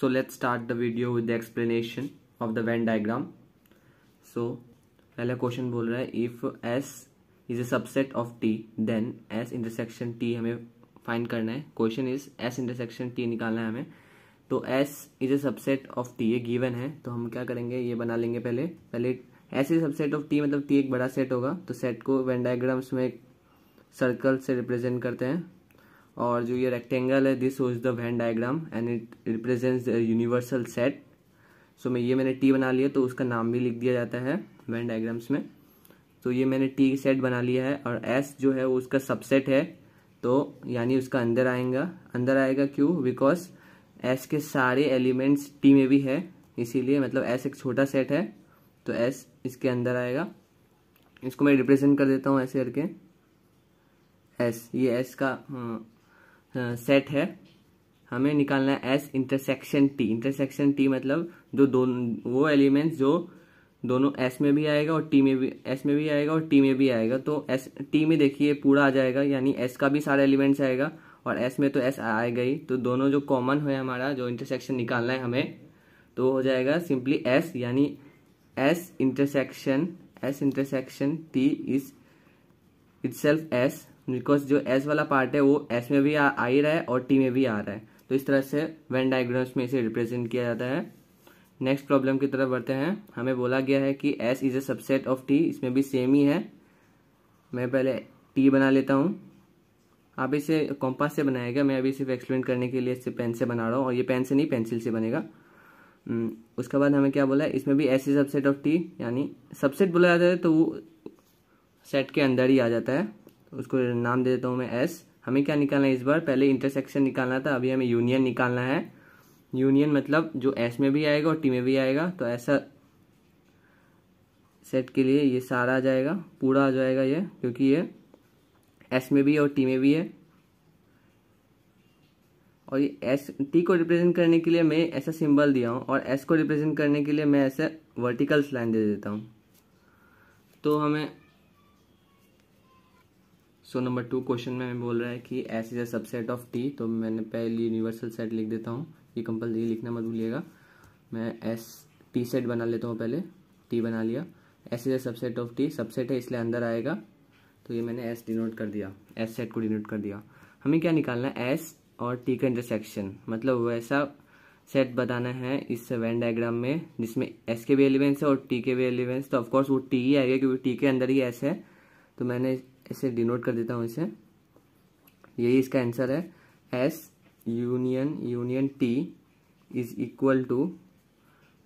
So let's start the video with the explanation of the Venn diagram. So पहला question बोल रहा है if S is a subset of T then S intersection T हमें find करना है. Question is S intersection T निकालना है हमें. तो S is a subset of T, ये गिवन है. तो हम क्या करेंगे, ये बना लेंगे पहले S is subset of T, मतलब T एक बड़ा सेट होगा. तो सेट को वेन डायग्राम्स में एक सर्कल से रिप्रेजेंट करते हैं. और जो ये रेक्टेंगल है this is the Venn diagram and it represents the universal set. So मैंने T बना लिया, तो उसका नाम भी लिख दिया जाता है वेन डायग्राम्स में. तो ये मैंने T सेट बना लिया है और S जो है वो उसका सबसेट है. तो यानी उसका अंदर आएगा क्यों? बिकॉज S के सारे एलिमेंट्स T में भी है, इसीलिए. मतलब S एक छोटा सेट है तो S इसके अंदर आएगा. इसको मैं रिप्रेजेंट कर देता हूँ ऐसे करके. S ये S का सेट है. हमें निकालना है S intersection T. Intersection T मतलब जो वो एलिमेंट्स जो दोनों S में भी आएगा और T में भी, S में भी आएगा और T में भी आएगा. तो S T में देखिए पूरा आ जाएगा, यानी S का भी सारा एलिमेंट्स आएगा और S में तो S आएगा ही. तो दोनों जो कॉमन है हमारा, जो इंटरसेक्शन निकालना है हमें, तो हो जाएगा सिंपली S, यानी S intersection T is itself S. Because जो S वाला पार्ट है वो S में भी आ ही रहा है और T में भी आ रहा है. तो इस तरह से वेन डायग्राम्स में इसे रिप्रेजेंट किया जाता है. नेक्स्ट प्रॉब्लम की तरफ बढ़ते हैं. हमें बोला गया है कि S is a subset of T. इसमें भी सेम ही है. मैं पहले T बना लेता हूँ. आप इसे कॉम्पास से बनाएगा, मैं अभी सिर्फ एक्सप्लेन करने के लिए इसे पेन से बना रहा हूँ, और ये पेन से नहीं पेंसिल से बनेगा. उसके बाद हमें क्या बोला है, इसमें भी S is subset of T, यानी सबसेट बोला जाता है तो वो सेट के अंदर ही आ जाता है. उसको नाम दे देता हूँ मैं S. हमें क्या निकालना है इस बार? पहले इंटरसेक्शन निकालना था, अभी हमें यूनियन निकालना है. यूनियन मतलब जो S में भी आएगा और T में भी आएगा. तो ऐसा सेट के लिए ये सारा आ जाएगा, पूरा आ जाएगा ये, क्योंकि ये S में भी और T में भी है. और ये T को रिप्रेजेंट करने के लिए मैं ऐसा सिंबल दिया हूँ, और S को रिप्रेजेंट करने के लिए मैं ऐसे वर्टिकल लाइन दे देता हूँ. तो हमें नंबर 2 क्वेश्चन में बोल रहा है कि S is a subset of T. तो मैंने पहले यूनिवर्सल सेट लिख देता हूँ, ये कंपल्सरी लिखना मत भूलिएगा. मैं T सेट बना लेता हूँ. पहले T बना लिया. S is a subset of T, subset है इसलिए अंदर आएगा. तो ये मैंने S डिनोट कर दिया, S सेट को डिनोट कर दिया. हमें क्या निकालना है? S और T का इंटरसेक्शन, मतलब वैसा सेट बताना है इस वेन डायग्राम में जिसमें S के भी एलिमेंट्स है और T के भी एलिमेंट्स. तो ऑफकोर्स वो T ही आएगा क्योंकि T के अंदर ही S है. तो मैंने इसे डिनोट कर देता हूँ इसे. यही इसका आंसर है. S union T is equal to,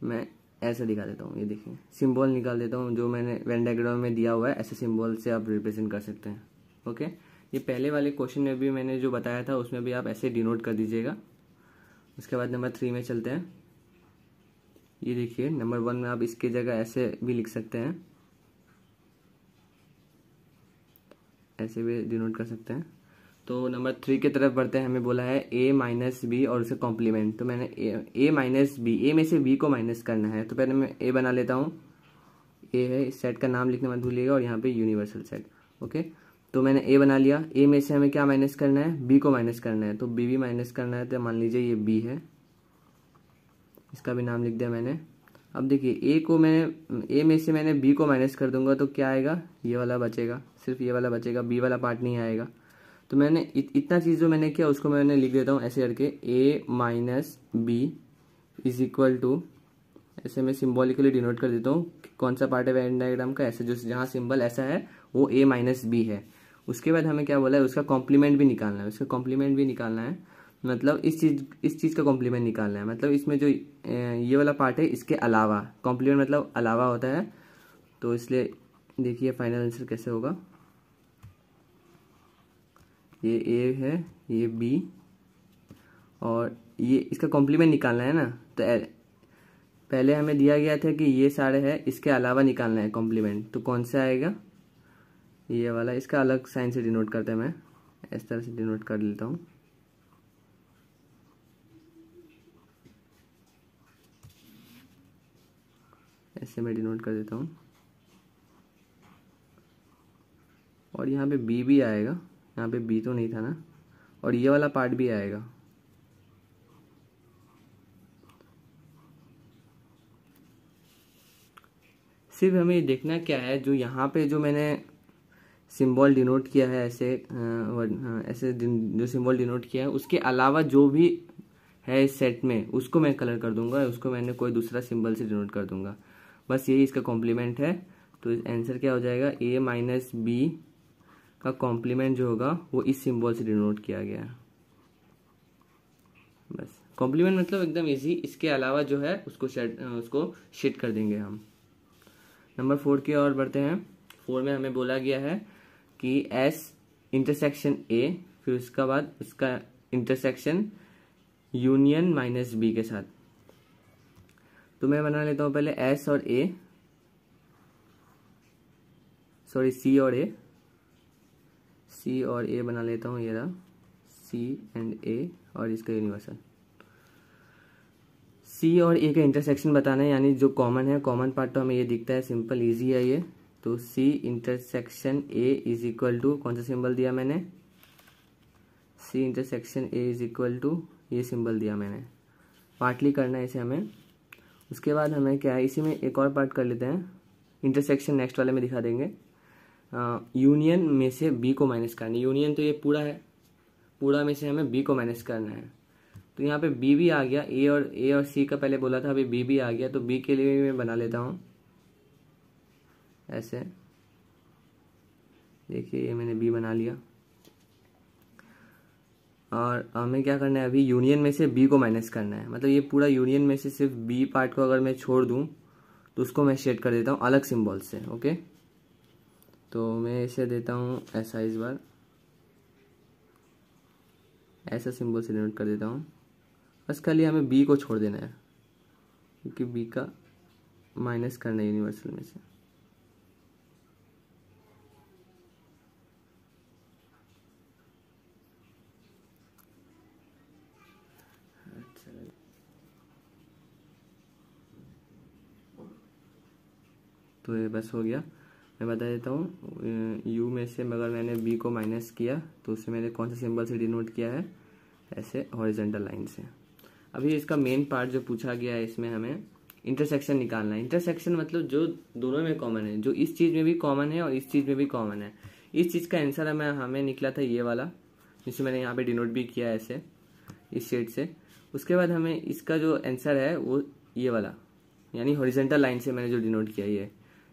मैं ऐसे दिखा देता हूँ, ये देखिए सिंबल निकाल देता हूँ जो मैंने वेन डायग्राम में दिया हुआ है. ऐसे सिंबल से आप रिप्रेजेंट कर सकते हैं. ओके, ये पहले वाले क्वेश्चन में भी मैंने जो बताया था उसमें भी आप ऐसे डिनोट कर दीजिएगा. उसके बाद नंबर 3 में चलते हैं. ये देखिए नंबर 1 में आप इसकी जगह ऐसे भी लिख सकते हैं, ऐसे भी डिनोट कर सकते हैं. तो नंबर 3 की तरफ बढ़ते हैं. हमें बोला है A माइनस बी और उसका कॉम्प्लीमेंट. तो मैंने A माइनस बी, A में से B को माइनस करना है. तो पहले मैं A बना लेता हूँ. A है, इस सेट का नाम लिखना मत भूलिएगा, और यहाँ पे यूनिवर्सल सेट. ओके, तो मैंने A बना लिया. A में से हमें क्या माइनस करना है? B को माइनस करना है. तो B भी माइनस करना है. तो मान लीजिए ये B है, इसका भी नाम लिख दिया मैंने. अब देखिए A में से मैंने B को माइनस कर दूंगा तो क्या आएगा? ये वाला बचेगा, सिर्फ ये वाला बचेगा, B वाला पार्ट नहीं आएगा. तो मैंने इतना चीज़ जो मैंने किया उसको मैंने लिख देता हूँ ऐसे करके. A minus B is equal to, ऐसे मैं सिम्बॉलिकली डिनोट कर देता हूँ कौन सा पार्ट है वेन डायग्राम का. ऐसे जो जहाँ सिंबल ऐसा है वो A माइनस बी है. उसके बाद हमें क्या बोला है? उसका कॉम्प्लीमेंट भी निकालना है. उसका कॉम्प्लीमेंट भी निकालना है, मतलब इस चीज़ का कॉम्प्लीमेंट निकालना है. मतलब इसमें जो ये वाला पार्ट है इसके अलावा, कॉम्प्लीमेंट मतलब अलावा होता है. तो इसलिए देखिए फाइनल आंसर कैसे होगा. ये A है, ये B, और ये इसका कॉम्प्लीमेंट निकालना है ना. तो पहले हमें दिया गया था कि ये सारे है, इसके अलावा निकालना है कॉम्प्लीमेंट. तो कौन सा आएगा? ये वाला. इसका अलग साइन से डिनोट करते हैं, मैं इस तरह से डिनोट कर लेता हूँ. ऐसे मैं डिनोट कर देता हूँ. और यहाँ पे B भी आएगा, यहाँ पे B तो नहीं था ना. और ये वाला पार्ट भी आएगा. सिर्फ हमें ये देखना क्या है, जो यहाँ पे जो मैंने सिंबल डिनोट किया है ऐसे ऐसे जो सिंबल डिनोट किया है, उसके अलावा जो भी है इस सेट में उसको मैं कलर कर दूंगा, उसको मैंने कोई दूसरा सिंबल से डिनोट कर दूंगा। बस यही इसका कॉम्प्लीमेंट है। तो आंसर क्या हो जाएगा, a माइनस बी का कॉम्प्लीमेंट जो होगा वो इस सिंबल से डिनोट किया गया है। बस कॉम्प्लीमेंट मतलब एकदम इजी, इसके अलावा जो है उसको शेड कर देंगे हम। नंबर 4 की ओर बढ़ते हैं। 4 में हमें बोला गया है कि एस इंटरसेक्शन ए, फिर उसका बाद उसका इंटरसेक्शन यूनियन माइनस बी के साथ। तो मैं बना लेता हूं पहले एस और ए, सॉरी सी और ए, सी और ए बना लेता हूं, ये रहा सी एंड ए और इसका यूनिवर्सल। सी और ए का इंटरसेक्शन बताना है, यानी जो कॉमन है, कॉमन पार्ट तो हमें ये दिखता है, सिंपल इजी है ये। तो C intersection A is equal to, कौन सा सिंबल दिया मैंने, C intersection A is equal to ये सिंबल दिया मैंने, पार्टली करना है इसे हमें। उसके बाद हमें क्या है, इसी में एक और पार्ट कर लेते हैं, इंटरसेक्शन नेक्स्ट वाले में दिखा देंगे। यूनियन में से बी को माइनस करना है, यूनियन तो ये पूरा है, पूरा में से हमें बी को माइनस करना है। तो यहाँ पे बी भी आ गया, ए और सी का पहले बोला था, अभी बी भी आ गया। तो बी के लिए मैं बना लेता हूँ ऐसे, देखिए ये मैंने बी बना लिया। और हमें क्या करना है, अभी यूनियन में से बी को माइनस करना है, मतलब ये पूरा यूनियन में से सिर्फ बी पार्ट को अगर मैं छोड़ दूं तो उसको मैं शेड कर देता हूँ अलग सिंबल से। ओके, तो मैं इसे देता हूँ ऐसा, इस बार ऐसा सिंबल से डिनोट कर देता हूँ। बस खाली हमें बी को छोड़ देना है, क्योंकि बी का माइनस करना है यूनिवर्सल में से। तो ये बस हो गया। मैं बता देता हूँ, यू में से अगर मैंने बी को माइनस किया तो उसे मैंने कौन से सिंबल से डिनोट किया है, ऐसे हॉरिजॉन्टल लाइन से। अभी इसका मेन पार्ट जो पूछा गया है, इसमें हमें इंटरसेक्शन निकालना है। इंटरसेक्शन मतलब जो दोनों में कॉमन है, जो इस चीज़ में भी कॉमन है और इस चीज़ में भी कॉमन है। इस चीज़ का आंसर हमें निकला था ये वाला, जिसे मैंने यहाँ पे डिनोट भी किया ऐसे इस शेड से। उसके बाद हमें इसका जो आंसर है वो ये वाला, यानी हॉरिजॉन्टल लाइन से मैंने जो डिनोट किया ये।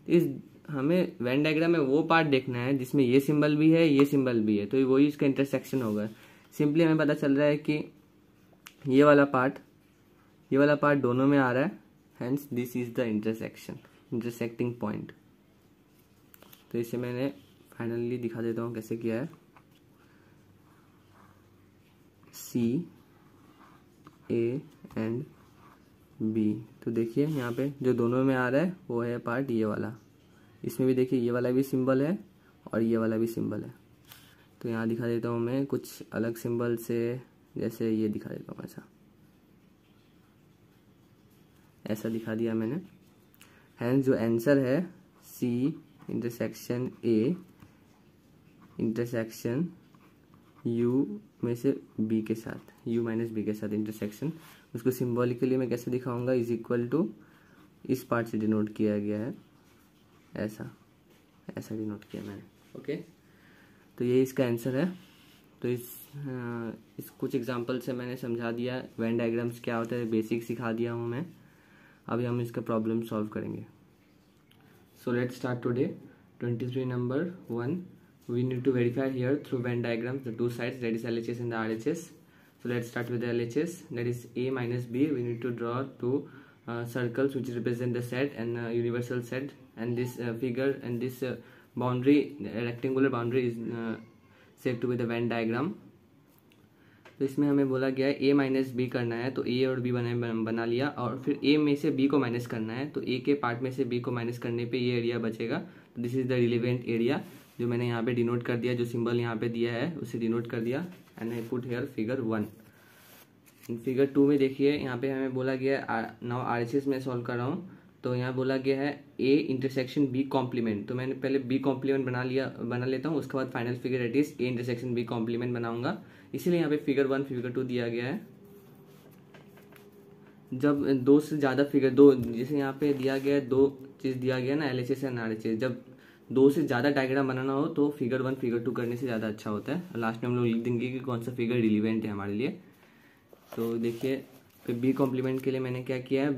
इस हमें वेन डायग्राम में वो पार्ट देखना है जिसमें ये सिंबल भी है, ये सिंबल भी है, तो वही इसका इंटरसेक्शन होगा। सिंपली हमें पता चल रहा है कि ये वाला पार्ट दोनों में आ रहा है, hence this is the intersection, intersecting point. तो इसे मैंने फाइनली दिखा देता हूँ कैसे किया है। सी ए एंड बी, तो देखिए यहाँ पे जो दोनों में आ रहा है वो है पार्ट ये वाला। इसमें भी देखिए ये वाला भी सिंबल है और ये वाला भी सिंबल है। तो यहाँ दिखा देता हूँ मैं कुछ अलग सिंबल से, जैसे ये दिखा देता हूँ, ऐसा दिखा दिया मैंने। हैंस जो आंसर है C intersection A intersection U में से बी के साथ, यू माइनस बी के साथ इंटरसेक्शन, उसको सिम्बॉलिकली मैं कैसे दिखाऊंगा, इज इक्वल टू इस पार्ट से डिनोट किया गया है, ऐसा ऐसा डिनोट किया मैंने। ओके, तो ये इसका आंसर है। तो इस कुछ एग्जांपल से मैंने समझा दिया वेन डायग्राम्स क्या होता है, बेसिक सिखा दिया हूँ मैं। अभी हम इसका प्रॉब्लम सॉल्व करेंगे। सो let's start today 23 number 1. We need to verify here through Venn diagrams the two sides, that is LHS and the RHS. So let's start with the LHS, that is A minus B. We need to draw two circles which represent the set and universal set, and this figure and this boundary, rectangular boundary is said to be the Venn diagram. तो इसमें हमें बोला गया है a minus B करना है, तो a और b बना लिया, और फिर a में से b को माइनस करना है, तो a के पार्ट में से b को माइनस करने पे ये एरिया बचेगा। तो this is the relevant area, जो मैंने यहाँ पे डिनोट कर दिया, जो सिंबल यहाँ पे दिया है उसे डिनोट कर दिया, and I put here figure 1। Figure 2 में देखिए यहाँ पे हमें बोला गया है, नाउ RHS में सॉल्व कर रहा हूँ, तो यहाँ बोला गया है a इंटरसेक्शन b कॉम्प्लीमेंट। तो मैंने पहले b कॉम्प्लीमेंट बना लेता हूँ, उसके बाद final figure it is a intersection b complement बनाऊंगा। इसीलिए यहाँ पे फिगर 1 फिगर 2 दिया गया है। जब दो से ज़्यादा फिगर, दो जैसे यहाँ पे दिया गया है, दो चीज़ दिया गया ना LHS एंड RHS, जब 2 से ज़्यादा डायग्राम बनाना हो तो फिगर 1 फिगर 2 करने से ज़्यादा अच्छा होता है। लास्ट में हम लोग लिख देंगे कि कौन सा फिगर रिलीवेंट है हमारे लिए। तो देखिए फिर बी कॉम्प्लीमेंट के लिए मैंने क्या किया है,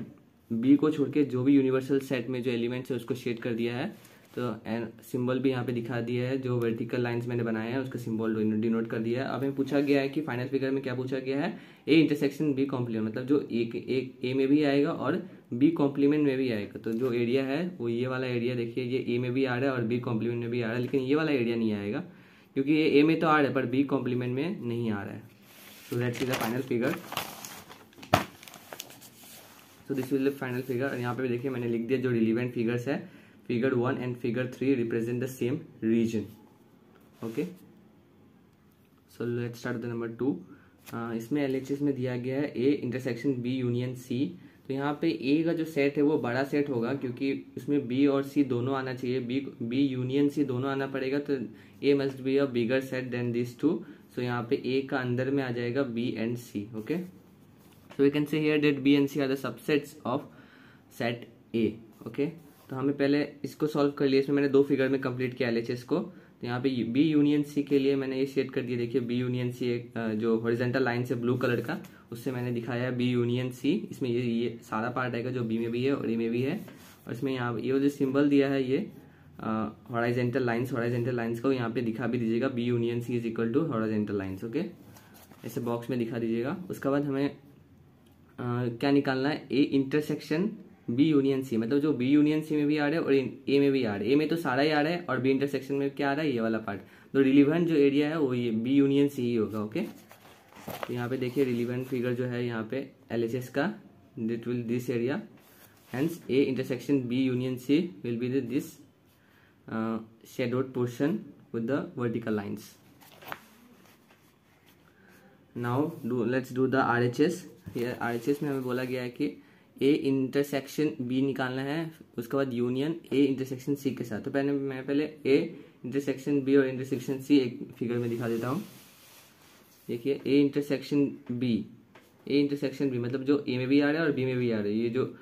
बी को छोड़ के जो भी यूनिवर्सल सेट में जो एलिमेंट्स है उसको शेड कर दिया है। तो सिंबल भी यहाँ पे दिखा दिया है, जो वर्टिकल लाइंस मैंने बनाया है उसका सिंबल डिनोट कर दिया है। अब हमें पूछा गया है कि फाइनल फिगर में क्या पूछा गया है, ए इंटरसेक्शन बी कॉम्प्लीमेंट, मतलब जो एक ए में भी आएगा और बी कॉम्प्लीमेंट में भी आएगा। तो जो एरिया है वो ये वाला एरिया, देखिए ये ए में भी आ रहा है और बी कॉम्प्लीमेंट में भी आ रहा है, लेकिन ये वाला एरिया नहीं आएगा क्योंकि ये ए में तो आ रहा है पर बी कॉम्प्लीमेंट में नहीं आ रहा है। So that's the final figure. So this is the final figure. और यहाँ पे भी देखिए मैंने लिख दिया जो रिलीवेंट फिगर्स है, figure 1 and figure 3 represent the same region. Okay, so let's start the number 2। इसमें LHS में दिया गया है A intersection B union C. तो यहाँ पे ए का जो सेट है वो बड़ा सेट होगा क्योंकि उसमें बी और सी दोनों आना चाहिए, बी यूनियन सी दोनों आना पड़ेगा। तो A must be a bigger set then this two. So यहाँ पे ए का अंदर में आ जाएगा B and C. Okay, so we can say here that B and C are the subsets of set A. okay, तो हमें पहले इसको सॉल्व कर लिया। इसमें मैंने 2 फिगर में कंप्लीट किया LHS को। तो यहाँ पे B यूनियन C के लिए मैंने ये शेड कर दिया। देखिए B यूनियन C एक जो हॉरिजॉन्टल लाइन से ब्लू कलर का, उससे मैंने दिखाया है B यूनियन C। इसमें ये सारा पार्ट आएगा जो B में भी है और A में भी है। और इसमें यहाँ ये जो सिंबल दिया है ये हॉरिजॉन्टल लाइन्स को यहाँ पे दिखा भी दीजिएगा, B union C is equal to horizontal lines. Okay, ऐसे बॉक्स में दिखा दीजिएगा। उसके बाद हमें क्या निकालना है, A intersection B union C, मतलब जो बी यूनियन सी में भी आ रहा है और ए में भी आ रहा है। ए में तो सारा ही आ रहा है और बी इंटरसेक्शन में क्या आ रहा है, ये वाला पार्ट। तो रिलीवेंट जो एरिया है वो ये बी यूनियन सी ही होगा। ओके, तो यहाँ पे देखिए रिलीवेंट फिगर जो है यहाँ पे LHS का, that will this area, hence A intersection B union C will be this shadowed portion with the vertical lines. Now let's do the RHS. Here RHS में हमें बोला गया है कि A इंटरसेक्शन B निकालना है, उसके बाद यूनियन A इंटरसेक्शन C के साथ। तो मैं पहले A इंटरसेक्शन B और इंटरसेक्शन C एक फिगर में दिखा देता हूँ। देखिए A इंटरसेक्शन B मतलब जो A में भी आ रहा है और B में भी आ रहा है, ये जो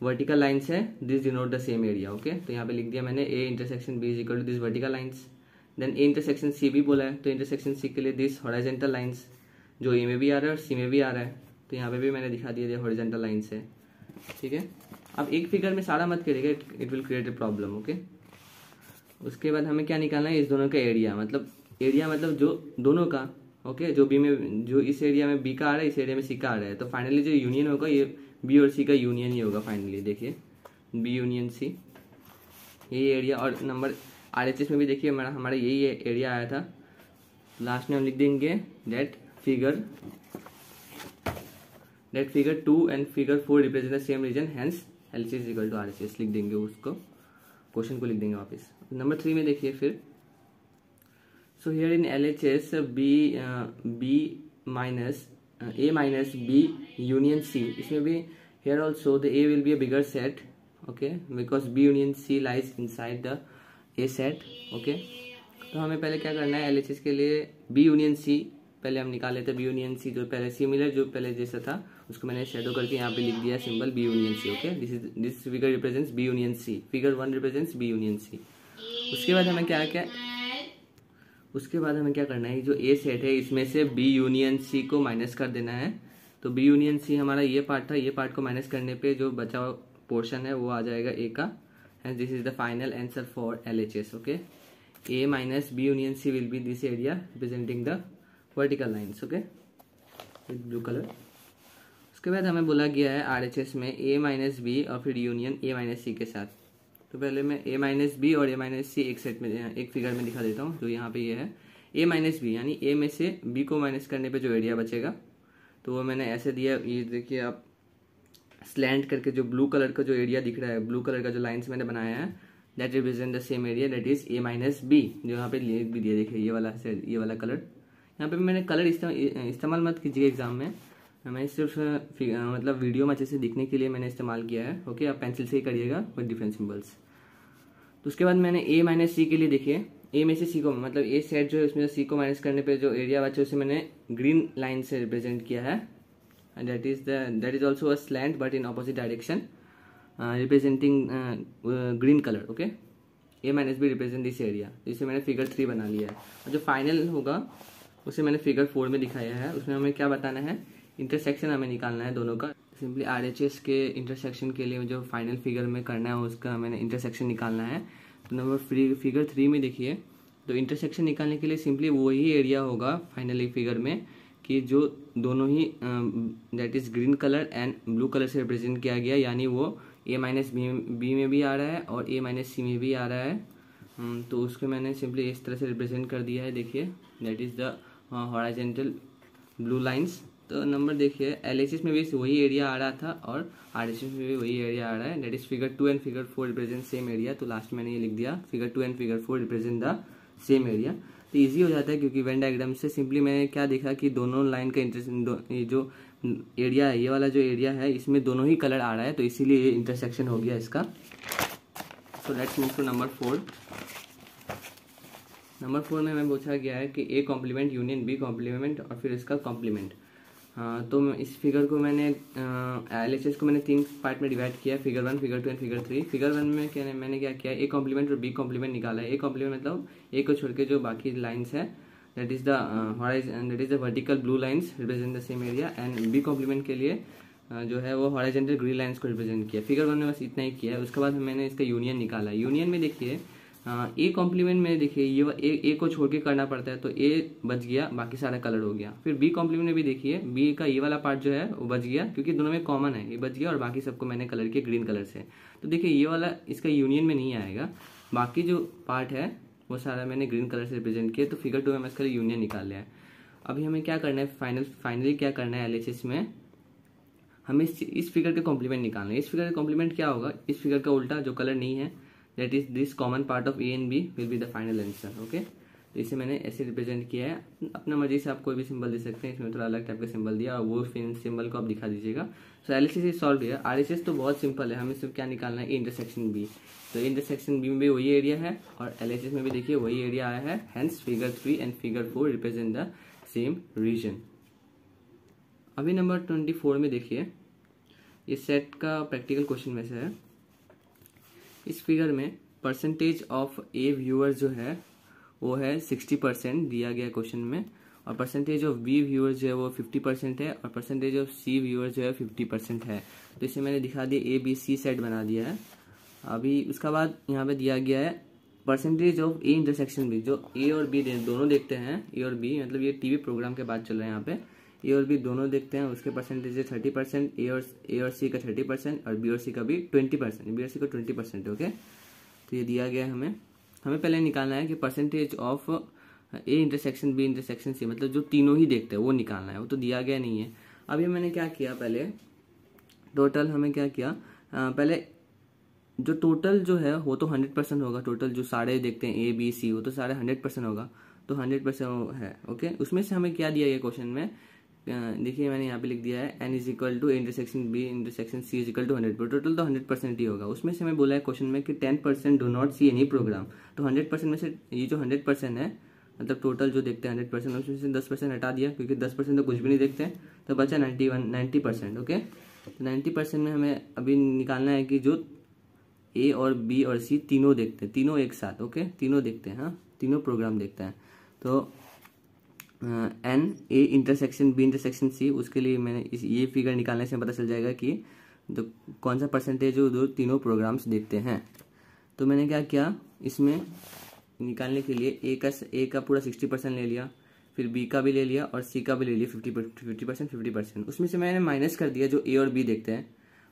वर्टिकल लाइन्स है this denote the same area. Okay, तो यहाँ पे लिख दिया मैंने A intersection B is equal to this vertical lines. Then A intersection C भी बोला है, तो इंटरसेक्शन C के लिए दिस हॉरिजॉन्टल लाइन्स जो A में भी आ रहा है और C में भी आ रहा है। तो यहाँ पे भी मैंने दिखा दिया हॉरिजॉन्टल लाइन से। ठीक है, अब एक फिगर में सारा मत करिएगा, it will create a problem. Okay, उसके बाद हमें क्या निकालना है, इस दोनों का एरिया मतलब जो दोनों का। ओके, जो बी में, जो इस एरिया में बी का आ रहा है, इस एरिया में सी का आ रहा है, तो फाइनली जो यूनियन होगा ये बी और सी का यूनियन ही होगा फाइनली। देखिए बी यूनियन सी यही एरिया। और नंबर RHS में भी देखिए हमारा यही एरिया आया था। लास्ट में हम लिख देंगे that figure 2 and figure 4 represent the same region, hence LHS is equal to RHS लिख देंगे, उसको क्वेश्चन को लिख देंगे वापस। नंबर 3 में देखिए फिर, so here in LHS A minus B union C, इसमें भी here also the A will be a bigger set. Okay, because B union C lies inside the A set. Okay, तो हमें पहले क्या करना है, LHS के लिए B यूनियन C पहले हम निकाल लेते हैं। B यूनियन C जो पहले सिमिलर जो पहले जैसा था उसको मैंने शेडो करके यहाँ पे लिख दिया symbol B union C। Okay, this figure represents B union C, figure 1 represents B union C। उसके बाद हमें क्या करना है, जो A सेट है इसमें से B यूनियन C को माइनस कर देना है। तो B यूनियन C हमारा ये पार्ट था, ये पार्ट को माइनस करने पे जो बचा हुआ पोर्शन है वो आ जाएगा A का, and this is the final answer for LHS। Okay, A minus B union C will be this area representing the vertical lines. Okay, with blue colour. उसके बाद हमें बोला गया है RHS में A माइनस B और फिर यूनियन A माइनस C के साथ। तो पहले मैं A माइनस B और A माइनस C एक सेट में, एक फिगर में दिखा देता हूँ। जो यहाँ पे ये है A माइनस B, यानी A में से B को माइनस करने पे जो एरिया बचेगा तो वो मैंने ऐसे दिया। ये देखिए आप स्लैंट करके जो ब्लू कलर का जो एरिया दिख रहा है, ब्लू कलर का जो लाइन्स मैंने बनाया है, that represent the same area, that is A minus B। जो यहाँ पे लिख भी दिया, देखिए ये वाला कलर। यहाँ पे मैंने कलर इस्तेमाल मत कीजिए एग्जाम में, मैं सिर्फ मतलब वीडियो में अच्छे से दिखने के लिए मैंने इस्तेमाल किया है। ओके, आप पेंसिल से ही करिएगा विद डिफरेंट सिंबल्स। तो उसके बाद मैंने A माइनस C के लिए देखिए, A में से C को, मतलब A सेट जो है उसमें से C को माइनस करने पे जो एरिया बचा उसे मैंने ग्रीन लाइन से रिप्रेजेंट किया है, and that is also a slant but in opposite direction. Representing green colour, okay, a minus B represent this area. इसे मैंने फिगर 3 बना लिया है, और जो फाइनल होगा उसे मैंने फिगर 4 में दिखाया है। उसमें हमें क्या बताना है, इंटरसेक्शन हमें निकालना है दोनों का। सिंपली RHS के इंटरसेक्शन के लिए जो फाइनल फिगर में करना है उसका मैंने इंटरसेक्शन निकालना है। तो नंबर फिगर 3 में देखिए, तो इंटरसेक्शन निकालने के लिए सिंपली वही एरिया होगा फाइनली फिगर में कि जो दोनों ही that is green colour and blue colour से रिप्रेजेंट किया गया, यानी वो a माइनस बी में भी आ रहा है और a माइनस सी में भी आ रहा है। तो उसको मैंने सिंपली इस तरह से रिप्रेजेंट कर दिया है। देखिए that is the horizontal blue lines. तो नंबर देखिए LHS में भी वही एरिया आ रहा था और RHS में भी वही एरिया आ रहा है, that is figure 2 and figure 4 represent same area. तो लास्ट मैंने ये लिख दिया, figure 2 and figure 4 represent the same area. तो ईजी हो जाता है क्योंकि वेन डायग्राम से सिंपली मैंने क्या देखा कि दोनों लाइन का ये जो एरिया है, ये वाला जो एरिया है, इसमें दोनों ही कलर आ रहा है, तो इसीलिए ये इंटरसेक्शन हो गया इसका। So let's move to number 4। Number 4 में हमें पूछा गया है कि A complement union B complement और फिर इसका कॉम्प्लीमेंट। तो इस फिगर को मैंने LHS को मैंने 3 पार्ट में डिवाइड किया, figure 1, figure 2 and figure 3। Figure 1 में मैंने क्या किया, A कॉम्प्लीमेंट और B कॉम्प्लीमेंट निकाला है। A कॉम्प्लीमेंट मतलब A को छोड़ के जो बाकी लाइन्स है, that is the vertical blue lines represent the same area, and B complement के लिए जो है वो हॉरिजॉन्टल ग्रीन लाइन्स को रिप्रेजेंट किया। फिगर 1 में बस इतना ही किया है। उसके बाद मैंने इसका यूनियन निकाला। यूनियन में देखिए A कॉम्प्लीमेंट में देखिए ये A को छोड़ के करना पड़ता है, तो A बच गया, बाकी सारा कलर हो गया। फिर B कॉम्प्लीमेंट में भी देखिए B का ये वाला पार्ट जो है वो बच गया, क्योंकि दोनों में कॉमन है, ये बच गया और बाकी सबको मैंने कलर किया ग्रीन कलर से। तो देखिए ये वाला इसका यूनियन में नहीं आएगा, बाकी जो पार्ट है वो सारा मैंने ग्रीन कलर से रिप्रेजेंट किया। तो फिगर 2 में इसका यूनियन निकाल लिया है। अभी हमें क्या करना है, फाइनली क्या करना है LHS में, हमें इस फिगर के कॉम्प्लीमेंट निकालना है। इस फिगर का कॉम्प्लीमेंट क्या होगा, इस फिगर का उल्टा जो कलर नहीं है, that is this common part of A and B will be the final answer, okay. तो इसे मैंने ऐसे रिप्रेजेंट किया है। अपना मर्जी से आप कोई भी सिंबल दे सकते हैं, इसमें थोड़ा अलग टाइप का सिंबल दिया और वो सिंबल को आप दिखा दीजिएगा। सो LHS इज सॉल्व किया। RHS तो बहुत सिंपल है, हमें सिर्फ क्या निकालना है, A इंटरसेक्शन B। तो इंटरसेक्शन B में भी वही एरिया है और LHS में भी देखिए वही एरिया आया है, hence figure 3 and figure 4 represent the same region. अभी नंबर 24 में देखिए, इस सेट का प्रैक्टिकल क्वेश्चन में से है। इस फिगर में परसेंटेज ऑफ A व्यूअर जो है वो है 60% दिया गया क्वेश्चन में, और परसेंटेज ऑफ B व्यूअर जो है वो 50% है, और परसेंटेज ऑफ C व्यूअर जो है 50% है। तो इसे मैंने दिखा दिया, ABC सेट बना दिया है। अभी उसका बाद यहाँ पे दिया गया है percentage of A intersection B, जो A और B दोनों देखते हैं, A और B मतलब ये TV प्रोग्राम के बाद चल रहा है, यहाँ पे A और B दोनों देखते हैं, उसके परसेंटेज है 30%, A और C का 30% और B और C का भी 20%, B और C का 20%, ओके। तो ये दिया गया है हमें पहले निकालना है कि percentage of A intersection B intersection C, मतलब जो तीनों ही देखते हैं वो निकालना है, वो तो दिया गया नहीं है। अभी मैंने क्या किया, पहले टोटल हमें क्या किया, पहले जो टोटल जो है वो तो 100% होगा, टोटल जो सारे देखते हैं A B C वो तो सारे 100% होगा, तो 100% है, ओके। उसमें से हमें क्या दिया गया क्वेश्चन में, देखिए मैंने यहाँ पे लिख दिया है n is equal to A intersection B intersection C is equal to 100, total तो 100% ही होगा। उसमें से हमें बोला है क्वेश्चन में कि 10% do not see any program. तो 100% में से ये जो 100% है, मतलब टोटल जो देखते हैं 100%, उसमें से 10% हटा दिया, क्योंकि 10% तो कुछ भी नहीं देखते हैं, तो बचा 90%, ओके। तो 90% में हमें अभी निकालना है कि जो A और B और C तीनों देखते हैं, तीनों एक साथ, ओके, तीनों देखते हैं, हाँ, तीनों प्रोग्राम देखते हैं। तो N A intersection B intersection C, उसके लिए मैंने ये फिगर निकालने से पता चल जाएगा कि तो कौन सा परसेंटेज जो तीनों प्रोग्राम्स देखते हैं। तो मैंने क्या किया, इसमें निकालने के लिए A का पूरा 60% ले लिया, फिर B का भी ले लिया और C का भी ले लिया 50%। उसमें से मैंने माइनस कर दिया जो A और B देखते हैं,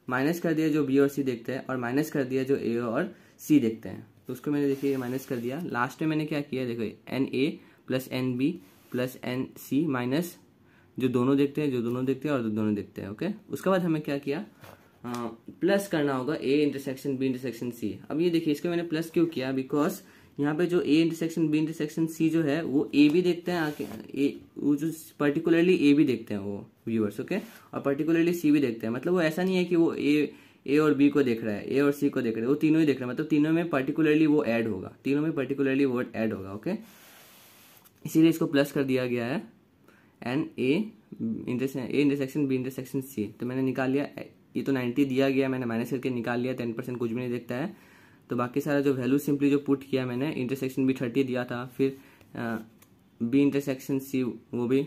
माइनस कर दिया जो B और C देखते हैं, और माइनस कर दिया जो A और C देखते हैं। तो उसको मैंने देखिए माइनस कर दिया। लास्ट में मैंने क्या किया, देखो NA plus NB plus NC minus जो दोनों देखते हैं और जो दोनों देखते हैं, ओके। उसके बाद हमें क्या किया, प्लस करना होगा A intersection B intersection C। अब ये देखिए इसको मैंने प्लस क्यों किया, बिकॉज यहाँ पे जो A intersection B intersection C जो है वो A भी देखते हैं, वो जो पर्टिकुलरली A भी देखते हैं वो व्यूअर्स, ओके, और पर्टिकुलरली C भी देखते हैं। मतलब वो ऐसा नहीं है कि वो A और B को देख रहा है, A और C को देख रहा है, वो तीनों ही देख रहा है, मतलब तीनों में पर्टिकुलरली वो ऐड होगा, तीनों में पर्टिकुलरली वो ऐड होगा, ओके। इसीलिए इसको प्लस कर दिया गया है, and A intersection B intersection C। तो मैंने निकाल लिया ये तो 90 दिया गया, मैंने माइनस करके निकाल लिया, 10% कुछ भी नहीं देखता है। तो बाकी सारा जो वैल्यू सिंपली जो पुट किया मैंने, इंटरसेक्शन भी 30 दिया था, फिर बी इंटरसेक्शन सी वो भी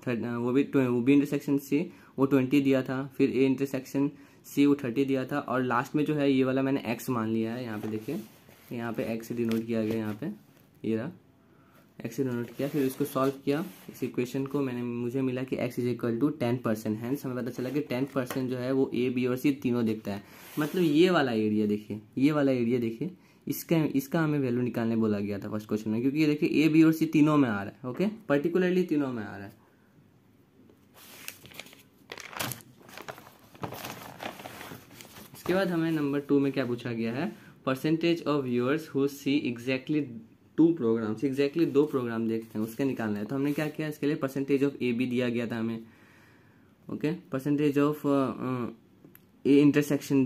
बी इंटरसेक्शन सी वो 20 दिया था, फिर ए इंटरसेक्शन सी वो 30 दिया था, और लास्ट में जो है ये वाला मैंने एक्स मान लिया है। यहाँ पे देखिए, यहाँ पे एक्स से डिनोट किया गया, यहाँ पे ये रहा, एक्स से डिनोट किया, फिर इसको सॉल्व किया इस इक्वेशन को, मुझे मिला कि x is equal to 10%। Hence हमें पता चला कि 10% जो है वो ए बी और सी तीनों देखता है। मतलब ये वाला एरिया देखिए, ये वाला एरिया देखिए, इसका हमें वैल्यू निकालने बोला गया था फर्स्ट क्वेश्चन में, क्योंकि ये देखिए ए बी और सी तीनों में आ रहा है। ओके, पर्टिकुलरली तीनों में आ रहा है। इसके बाद हमें नंबर 2 में क्या पूछा गया है, percentage of viewers who see exactly 2 programs, exactly 2 program देखते हैं, उसका निकालना है। तो हमने क्या किया, इसके लिए परसेंटेज ऑफ ए बी दिया गया था हमें। Okay, percentage of A intersection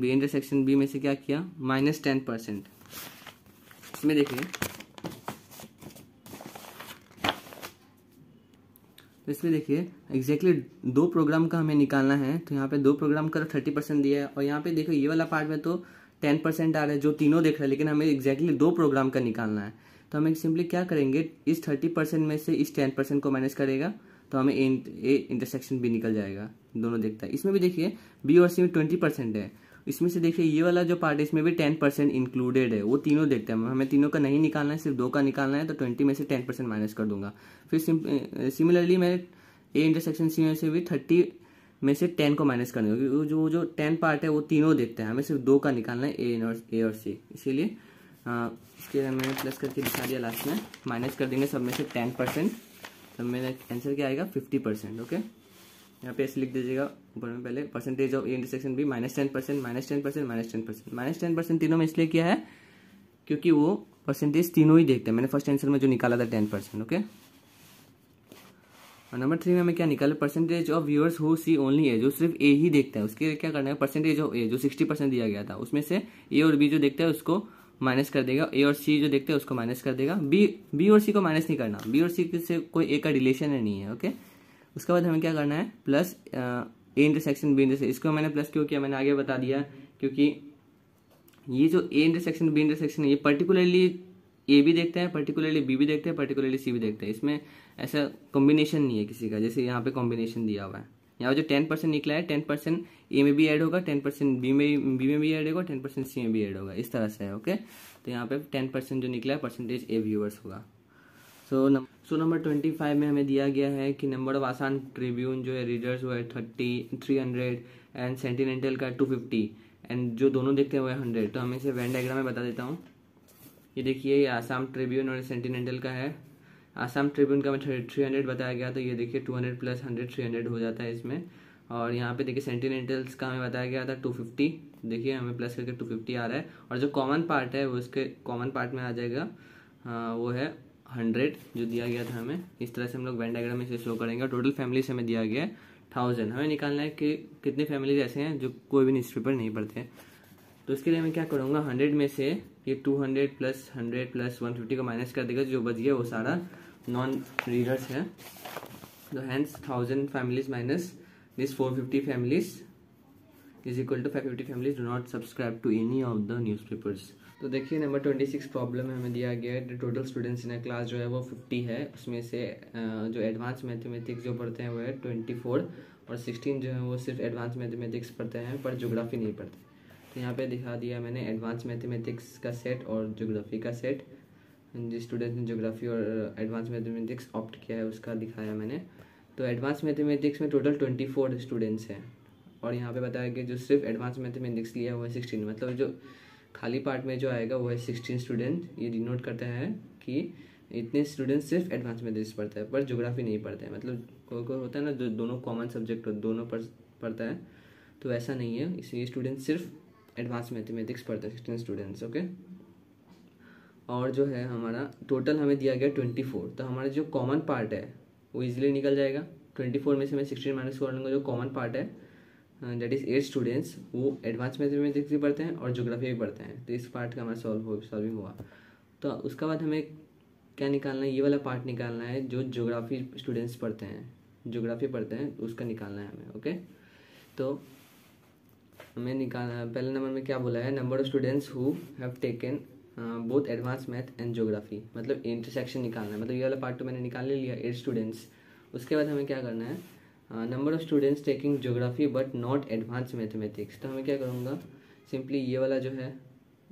B में से क्या किया, -10%। इसमें देखिए, तो इसमें देखिए एग्जैक्टली 2 प्रोग्राम का हमें निकालना है। तो यहाँ पे 2 प्रोग्राम का 30% दिया है, और यहाँ पे देखो ये वाला पार्ट में तो 10% आ रहा है जो तीनों देख रहे हैं, लेकिन हमें एग्जैक्टली 2 प्रोग्राम का निकालना है। तो हमें सिंपली क्या करेंगे, इस 30% में से इस 10% को माइनस करेगा, तो हमें ए इंटरसेक्शन बी निकल जाएगा, दोनों देखता है। इसमें भी देखिए बी और सी में 20% है, इसमें से देखिए ये वाला जो पार्ट है इसमें भी 10% इंक्लूडेड है, वो तीनों देखते हैं। हमें तीनों का नहीं निकालना है, सिर्फ 2 का निकालना है, तो 20 में से 10% माइनस कर दूंगा। फिर सिमिलरली मैं ए इंटरसेक्शन सी में से भी 30 में से 10 को माइनस कर दूंगा, क्योंकि जो 10 पार्ट है वो तीनों देखते हैं, हमें सिर्फ 2 का निकालना है, ए और सी। इसीलिए इसके लिए मैंने प्लस करके दिखा दिया, लास्ट में माइनस कर देंगे सब में से 10%, तब मेरा आंसर क्या आएगा, 50%। ओके, यहाँ पे ऐसे लिख दीजिएगा ऊपर में, पहले percentage of A intersection B -10%, -10% तीनों में इसलिए किया है क्योंकि वो परसेंटेज तीनों ही देखते हैं। मैंने फर्स्ट आंसर में जो निकाला था 10%। ओके, और नंबर 3 में हमें क्या निकाला, percentage of viewers who see only A, जो सिर्फ ए ही देखता है, उसके लिए क्या करना है, परसेंटेज ऑफ ए जो 60% दिया गया था, उसमें से ए और बी जो देखते हैं उसको माइनस कर देगा, ए और सी जो देखते हैं उसको माइनस कर देगा, बी और सी को माइनस नहीं करना, बी और सी से कोई ए का रिलेशन नहीं है। ओके, उसके बाद हमें क्या करना है, plus A intersection B intersection. इसको मैंने प्लस क्यों किया, मैंने आगे बता दिया, क्योंकि ये जो ए इंटरसेक्शन बी इंटरसेक्शन है ये पर्टिकुलरली ए भी देखते हैं, पर्टिकुलरली बी भी देखते हैं, पर्टिकुलरली सी भी देखते हैं। इसमें ऐसा कॉम्बिनेशन नहीं है किसी का, जैसे यहाँ पे कॉम्बिनेशन दिया हुआ है। यहाँ जो 10% निकला है, 10% ए में भी ऐड होगा, 10% बी में भी ऐड होगा, 10% सी में भी ऐड होगा, इस तरह से है। ओके, तो यहाँ पे 10% जो निकला है परसेंटेज ए व्यूअर्स होगा। सो नंबर 25 में हमें दिया गया है कि नंबर ऑफ आसान ट्रिब्यून जो है रीडर्स वो है 300 एंड सेंटिनेंटल का 250 एंड जो दोनों देखते हैं वो है 100। तो हमें इसे वेन डायग्राम में बता देता हूँ। ये देखिए, ये आसाम ट्रिब्यून और सेंटिनेंटल का है। आसाम ट्रिब्यून का 300 बताया गया, तो ये देखिए 200 + 100 300 हो जाता है इसमें। और यहाँ पे देखिए सेंटिनेंटल्स का हमें बताया गया था 250, देखिए हमें प्लस करके 250 आ रहा है। और जो कॉमन पार्ट है वो इसके कॉमन पार्ट में आ जाएगा, वो है 100 जो दिया गया था हमें। इस तरह से हम लोग वेन डायग्राम में इसे शो करेंगे। टोटल फैमिलीज हमें दिया गया है 1000। हमें निकालना है कि कितने फैमिलीज ऐसे हैं जो कोई भी न्यूज़पेपर नहीं पढ़ते हैं। तो इसके लिए मैं क्या करूँगा, 100 में से ये 200 + 100 + 150 को माइनस कर देगा, जो बच गया वो सारा नॉन रीडर्स है। तो hence 1000 families minus this 450 families is equal to 550 families do not subscribe to any of the newspapers. तो देखिए नंबर 26 प्रॉब्लम में हमें दिया गया है total students in a class जो है वो 50 है, उसमें से जो एडवांस मैथमेटिक्स जो पढ़ते हैं वो है 24 और 16 जो है वो सिर्फ एडवांस मैथमेटिक्स पढ़ते हैं पर ज्योग्राफी नहीं पढ़ते। तो यहाँ पे दिखा दिया मैंने एडवांस मैथमेटिक्स का सेट और ज्योग्राफी का सेट। जिस स्टूडेंट ने ज्योग्राफी और एडवांस मैथमेटिक्स ऑप्ट किया है उसका दिखाया मैंने। तो एडवांस मैथमेटिक्स में टोटल 24 स्टूडेंट्स हैं, और यहाँ पे बताया कि जो सिर्फ एडवांस मैथमेटिक्स लिया हुआ है 16, मतलब जो खाली पार्ट में जो आएगा वो है 16 स्टूडेंट। ये डिनोट करता है कि इतने स्टूडेंट्स सिर्फ एडवांस मैथमेटिक्स पढ़ते हैं पर ज्योग्राफी नहीं पढ़ते हैं। मतलब कोई कोई होता है ना जो दोनों कॉमन सब्जेक्ट दोनों पढ़ता है, तो ऐसा नहीं है। इसलिए स्टूडेंट सिर्फ एडवांस मैथमेटिक्स पढ़ते हैं 16 स्टूडेंट्स। ओके, और जो है हमारा टोटल हमें दिया गया 24। तो हमारा जो कॉमन पार्ट है वो इजीली निकल जाएगा। 24 में से मैं 16 माइनस कर लूँगा, जो कॉमन पार्ट है दैट इज 8 स्टूडेंट्स वो एडवांस मैथमेटिक्स भी पढ़ते हैं और ज्योग्राफी भी पढ़ते हैं। तो इस पार्ट का हमारा सॉल्विंग हुआ। तो उसके बाद हमें क्या निकालना है, ये वाला पार्ट निकालना है जो ज्योग्राफी स्टूडेंट्स पढ़ते हैं, ज्योग्राफी पढ़ते हैं उसका निकालना है हमें। ओके, तो हमें निकालना, पहले नंबर में क्या बोला है, number of students who have taken both advance math and geography, मतलब इंटरसेक्शन निकालना है, मतलब ये वाला पार्ट तो मैंने निकाल ले लिया 8 स्टूडेंट्स। उसके बाद हमें क्या करना है, number of students taking geography but not advance mathematics. तो हमें क्या करूँगा, सिंपली ये वाला जो है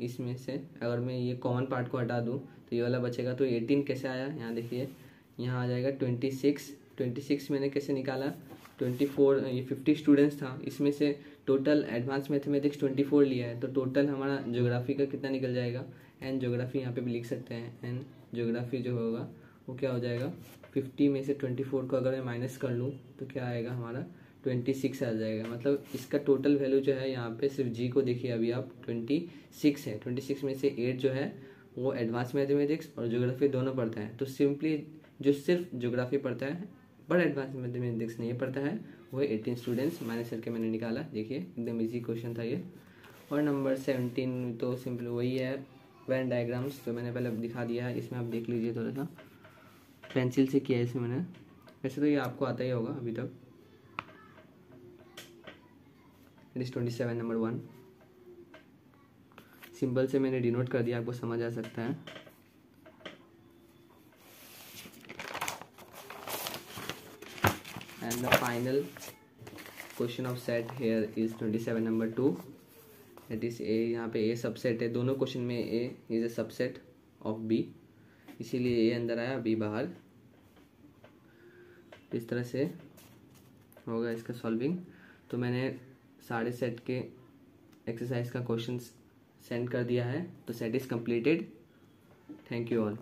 इसमें से अगर मैं ये कॉमन पार्ट को हटा दूँ तो ये वाला बचेगा। तो 18 कैसे आया, यहाँ देखिए, यहाँ आ जाएगा 26 मैंने कैसे निकाला, 24, ये 50 स्टूडेंट्स था, इसमें से टोटल एडवांस मैथमेटिक्स 24 लिया है, तो टोटल हमारा ज्योग्राफी का कितना निकल जाएगा, एन ज्योग्राफी यहाँ पे भी लिख सकते हैं, एन ज्योग्राफी जो होगा वो क्या हो जाएगा, 50 में से 24 को अगर मैं माइनस कर लूँ तो क्या आएगा हमारा 26 आ जाएगा। मतलब इसका टोटल वैल्यू जो है यहाँ पे सिर्फ जी को देखिए अभी आप 26 है, 26 में से 8 जो है वो एडवांस मैथमेटिक्स और ज्योग्राफी दोनों पढ़ता है। तो सिंपली जो सिर्फ ज्योग्राफी पढ़ता है बट एडवांस मैथमेटिक्स नहीं पढ़ता है वो 18 स्टूडेंट्स, माइनस करके मैंने निकाला। देखिए एकदम इजी क्वेश्चन था ये। और नंबर 17 तो सिंपल वही है, वेन डायग्राम्स, तो मैंने पहले दिखा दिया है, इसमें आप देख लीजिए, थोड़ा सा पेंसिल से किया है इसमें मैंने, वैसे तो ये आपको आता ही होगा अभी तक। इट इज 27 नंबर 1, सिंबल से मैंने डिनोट कर दिया, आपको समझ आ सकता है। And the final question of set here is 27 number 2, that is A. यहाँ पे ए सबसेट है, दोनों क्वेश्चन में A is a subset of B, इसीलिए ए अंदर आया बी बाहर। इस तरह से होगा इसका सॉल्विंग। तो मैंने सारे सेट के एक्सरसाइज का क्वेश्चन सेंड कर दिया है, तो set is completed. Thank you all.